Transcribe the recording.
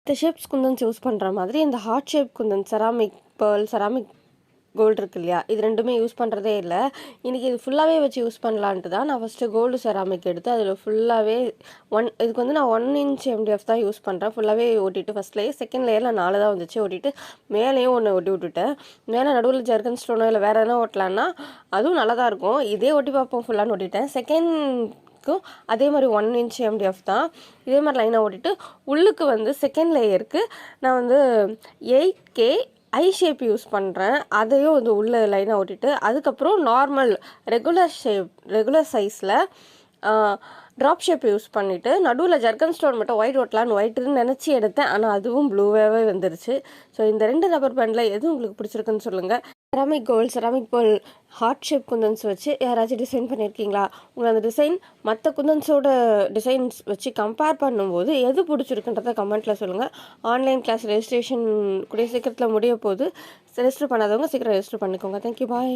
இந்த shapes kundans use பண்ணுற மாதிரி இந்த heart shape kundan ceramic pearl ceramic gold இருக்கு இல்லையா, இது ரெண்டுமே யூஸ் பண்ணுறதே இல்லை. இன்றைக்கி இது ஃபுல்லாகவே வச்சு யூஸ் பண்ணலான்ட்டு தான் நான் ஃபஸ்ட்டு கோல்டு செராமிக் எடுத்து அதில் ஃபுல்லாகவே இதுக்கு வந்து நான் 1 இன்ச் எம்டிஎஃப் தான் யூஸ் பண்ணுறேன். ஃபுல்லாகவே ஓட்டிட்டு ஃபஸ்ட் லேயர் செகண்ட் லேயரில் 4 தான் வந்துச்சு. ஓட்டிட்டு மேலேயும் ஒன்று ஒட்டி விட்டுட்டேன். மேலே நடுவில் ஜர்கன் ஸ்டோனோ இல்லை வேறு எதனா ஓட்டலான்னா அதுவும் நல்லா தான் இருக்கும். இதே ஒட்டி பார்ப்போம் ஃபுல்லான்னு ஓட்டிட்டேன். செகண்ட் அதே மாதிரி 1 இன்ச் எம்டிஎஃப் தான். இதே மாதிரி லைனாக ஓட்டிட்டு உள்ளுக்கு வந்து செகண்ட் லேயருக்கு நான் வந்து 8K ஐ ஷேப் யூஸ் பண்ணுறேன். அதையும் வந்து உள்ள லைனாக ஓட்டிட்டு அதுக்கப்புறம் நார்மல் ரெகுலர் சைஸில் ட்ராப் ஷேப் யூஸ் பண்ணிவிட்டு நடுவில் ஜர்கன் ஸ்டோன் மட்டும் ஒயிட் ஓட்டலான்னு ஒயிட்டுன்னு நினச்சி எடுத்தேன். ஆனால் அதுவும் ப்ளூவாகவே வந்துருச்சு. ஸோ இந்த 2 ரப்பர் பேண்டில் எதுவும் உங்களுக்கு பிடிச்சிருக்குன்னு சொல்லுங்கள். Ceramic gold ceramic pearl heart shape kundans வச்சு யாராச்சும் டிசைன் பண்ணியிருக்கீங்களா? உங்களுக்கு அந்த டிசைன் மற்ற குந்தன்ஸோட டிசைன்ஸ் வச்சு கம்பேர் பண்ணும்போது எது பிடிச்சிருக்குன்றத கமெண்ட்டில் சொல்லுங்கள். ஆன்லைன் கிளாஸ் ரெஜிஸ்ட்ரேஷன் கூடிய சீக்கிரத்தில் முடிய போகுது. ரெஜிஸ்டர் பண்ணாதவங்க சீக்கிரம் ரெஜிஸ்டர் பண்ணிக்கோங்க. தேங்க்யூ, பாய்.